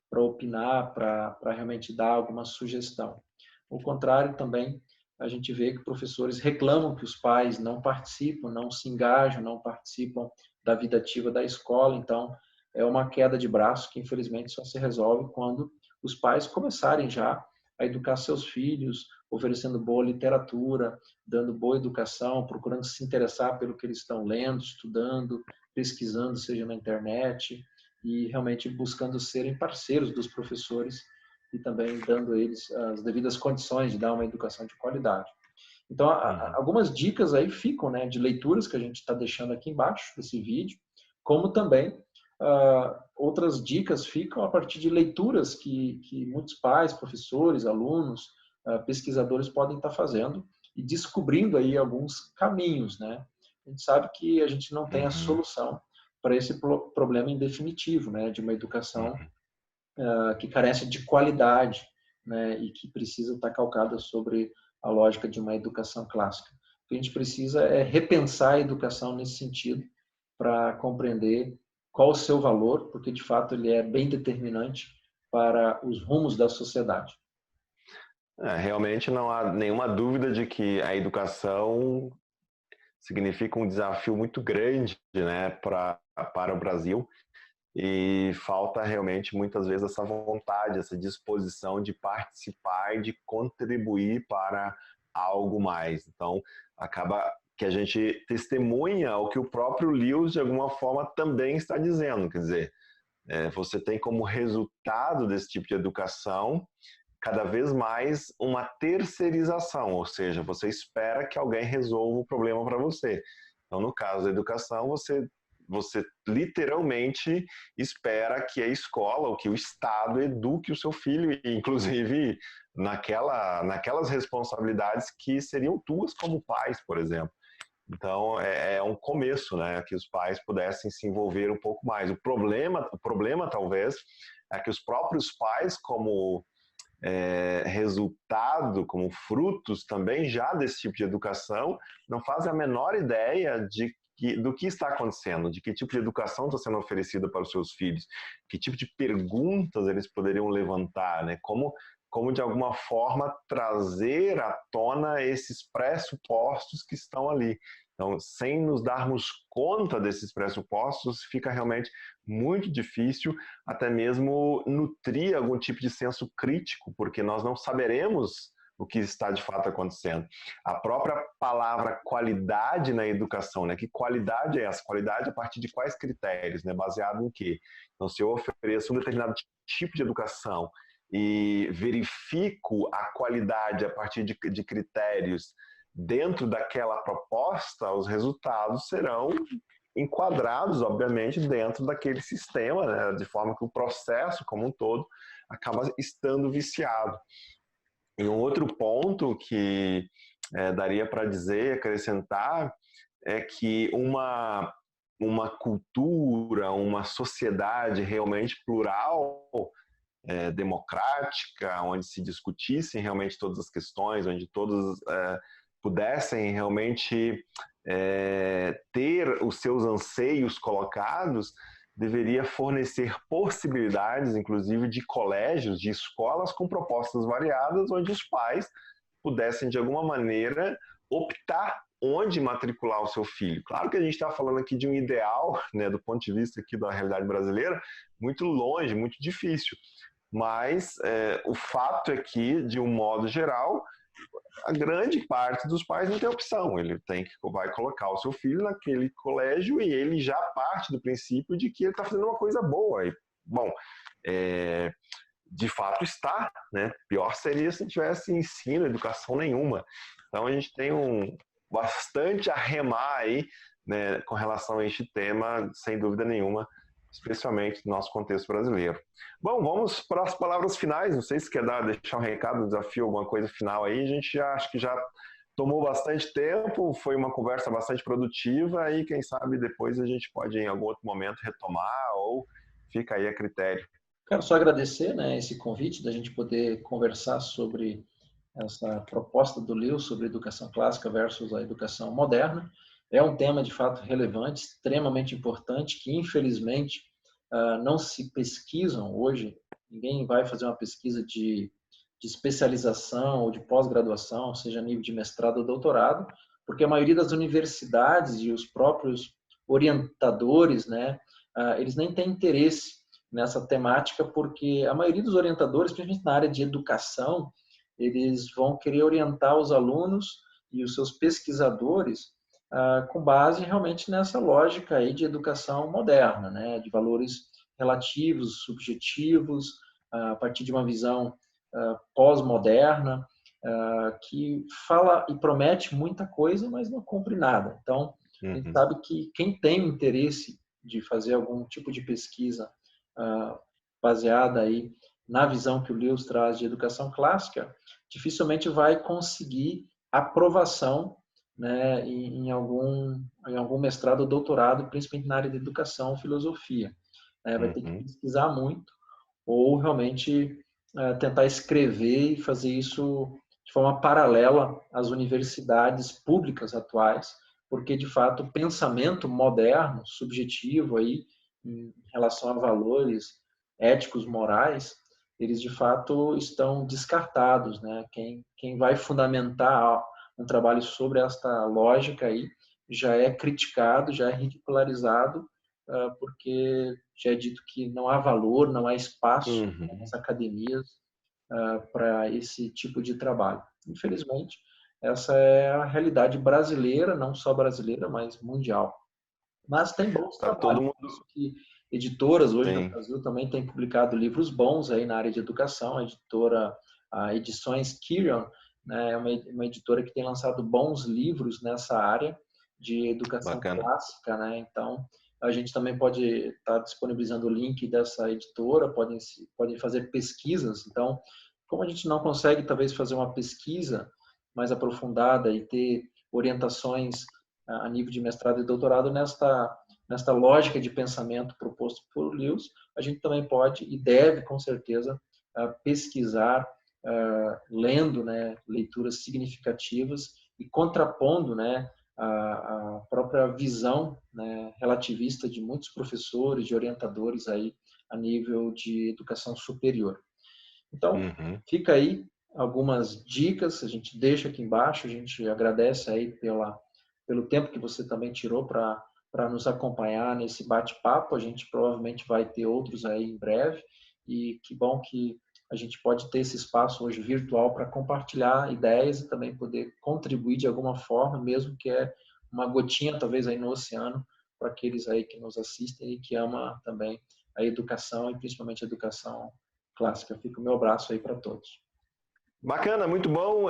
para opinar, para realmente dar alguma sugestão. O contrário também a gente vê que professores reclamam que os pais não participam, não se engajam, não participam da vida ativa da escola. Então, é uma queda de braço que, infelizmente, só se resolve quando os pais começarem já a educar seus filhos, oferecendo boa literatura, dando boa educação, procurando se interessar pelo que eles estão lendo, estudando, pesquisando, seja na internet, e realmente buscando serem parceiros dos professores e também dando a eles as devidas condições de dar uma educação de qualidade. Então, Uhum. algumas dicas aí ficam, né, de leituras que a gente está deixando aqui embaixo desse vídeo, como também outras dicas ficam a partir de leituras que muitos pais, professores, alunos, pesquisadores podem estar fazendo e descobrindo aí alguns caminhos, né? A gente sabe que a gente não tem a Uhum. solução para esse problema em definitivo, né, de uma educação Uhum. que carece de qualidade, né, e que precisa estar calcada sobre a lógica de uma educação clássica. O que a gente precisa é repensar a educação nesse sentido para compreender qual o seu valor, porque de fato ele é bem determinante para os rumos da sociedade. Realmente não há nenhuma dúvida de que a educação significa um desafio muito grande, né, para o Brasil, e falta realmente muitas vezes essa vontade, essa disposição de participar e de contribuir para algo mais. Então, acaba que a gente testemunha o que o próprio Lewis, de alguma forma, também está dizendo. Quer dizer, você tem como resultado desse tipo de educação cada vez mais uma terceirização, ou seja, você espera que alguém resolva o problema para você. Então, no caso da educação, você literalmente espera que a escola ou que o Estado eduque o seu filho, inclusive naquelas responsabilidades que seriam tuas como pais, por exemplo. Então, é um começo, né, que os pais pudessem se envolver um pouco mais. O problema talvez, é que os próprios pais, como resultado, como frutos também já desse tipo de educação, não fazem a menor ideia do que está acontecendo, de que tipo de educação está sendo oferecida para os seus filhos, que tipo de perguntas eles poderiam levantar, né? Como de alguma forma trazer à tona esses pressupostos que estão ali. Então, sem nos darmos conta desses pressupostos, fica realmente muito difícil até mesmo nutrir algum tipo de senso crítico, porque nós não saberemos o que está de fato acontecendo. A própria palavra qualidade na educação, né? Que qualidade é essa? Qualidade a partir de quais critérios, né? Baseado em quê? Então, se eu ofereço um determinado tipo de educação e verifico a qualidade a partir de critérios dentro daquela proposta, os resultados serão enquadrados, obviamente, dentro daquele sistema, né, de forma que o processo como um todo acaba estando viciado. E um outro ponto que daria para dizer, acrescentar, é que uma cultura, uma sociedade realmente plural, democrática, onde se discutissem realmente todas as questões, onde todos pudessem realmente ter os seus anseios colocados, deveria fornecer possibilidades, inclusive, de colégios, de escolas com propostas variadas, onde os pais pudessem, de alguma maneira, optar onde matricular o seu filho. Claro que a gente está falando aqui de um ideal, né, do ponto de vista aqui da realidade brasileira, muito longe, muito difícil. Mas o fato é que, de um modo geral, a grande parte dos pais não tem opção. Ele vai colocar o seu filho naquele colégio e ele já parte do princípio de que ele está fazendo uma coisa boa. E, bom, de fato está, né? Pior seria se não tivesse ensino, educação nenhuma. Então a gente tem bastante a remar aí, né, com relação a este tema, sem dúvida nenhuma, especialmente no nosso contexto brasileiro. Bom, vamos para as palavras finais. Não sei se quer deixar um recado, um desafio, alguma coisa final aí. A gente acho que já tomou bastante tempo, foi uma conversa bastante produtiva e quem sabe depois a gente pode em algum outro momento retomar ou fica aí a critério. Quero só agradecer, né, esse convite da gente poder conversar sobre essa proposta do Lewis sobre educação clássica versus a educação moderna. É um tema de fato relevante, extremamente importante, que infelizmente não se pesquisam hoje. Ninguém vai fazer uma pesquisa de de especialização ou de pós-graduação, seja nível de mestrado ou doutorado, porque a maioria das universidades e os próprios orientadores, né, eles nem têm interesse nessa temática, porque a maioria dos orientadores, principalmente na área de educação, eles vão querer orientar os alunos e os seus pesquisadores com base realmente nessa lógica aí de educação moderna, né, de valores relativos, subjetivos, a partir de uma visão pós-moderna, que fala e promete muita coisa, mas não cumpre nada. Então, a gente sabe que quem tem interesse de fazer algum tipo de pesquisa baseada aí na visão que o Lewis traz de educação clássica, dificilmente vai conseguir aprovação, né, em algum mestrado ou doutorado, principalmente na área de educação ou filosofia. Vai ter que pesquisar muito ou realmente tentar escrever e fazer isso de forma paralela às universidades públicas atuais, porque, de fato, o pensamento moderno, subjetivo, aí, em relação a valores éticos, morais, eles, de fato, estão descartados, né? Quem vai fundamentar um trabalho sobre esta lógica aí já é criticado, já é ridicularizado, porque já é dito que não há valor, não há espaço nas academias para esse tipo de trabalho. Infelizmente, essa é a realidade brasileira, não só brasileira, mas mundial. Mas tem bons Tá todo trabalhos, mundo. por isso que editoras hoje no Sim. Brasil também têm publicado livros bons aí na área de educação. A Edições Kirion, né, é uma editora que tem lançado bons livros nessa área de educação Bacana. clássica, né? Então, a gente também pode estar disponibilizando o link dessa editora, podem fazer pesquisas. Então, como a gente não consegue talvez fazer uma pesquisa mais aprofundada e ter orientações a nível de mestrado e doutorado nesta lógica de pensamento proposto por Lewis, a gente também pode e deve, com certeza, pesquisar, lendo, né, leituras significativas e contrapondo, né, a própria visão, né, relativista de muitos professores, de orientadores aí a nível de educação superior. Então, fica aí algumas dicas, a gente deixa aqui embaixo, a gente agradece aí pelo tempo que você também tirou para nos acompanhar nesse bate-papo. A gente provavelmente vai ter outros aí em breve e que bom que a gente pode ter esse espaço hoje virtual para compartilhar ideias e também poder contribuir de alguma forma, mesmo que é uma gotinha talvez aí no oceano, para aqueles aí que nos assistem e que amam também a educação e principalmente a educação clássica. Fica o meu abraço aí para todos. Bacana, muito bom.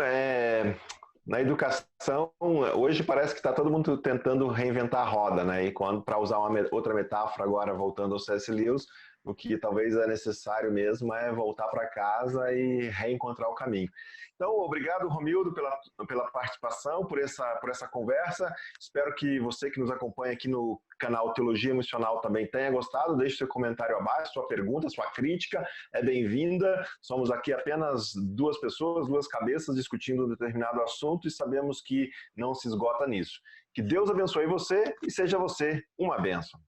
Na educação, hoje parece que está todo mundo tentando reinventar a roda, né? E para usar outra metáfora agora, voltando ao C.S. Lewis, o que talvez é necessário mesmo é voltar para casa e reencontrar o caminho. Então, obrigado, Romildo, pela participação, por essa conversa. Espero que você que nos acompanha aqui no canal Teologia Missional também tenha gostado. Deixe seu comentário abaixo, sua pergunta, sua crítica é bem-vinda. Somos aqui apenas duas pessoas, duas cabeças discutindo um determinado assunto e sabemos que não se esgota nisso. Que Deus abençoe você e seja você uma bênção.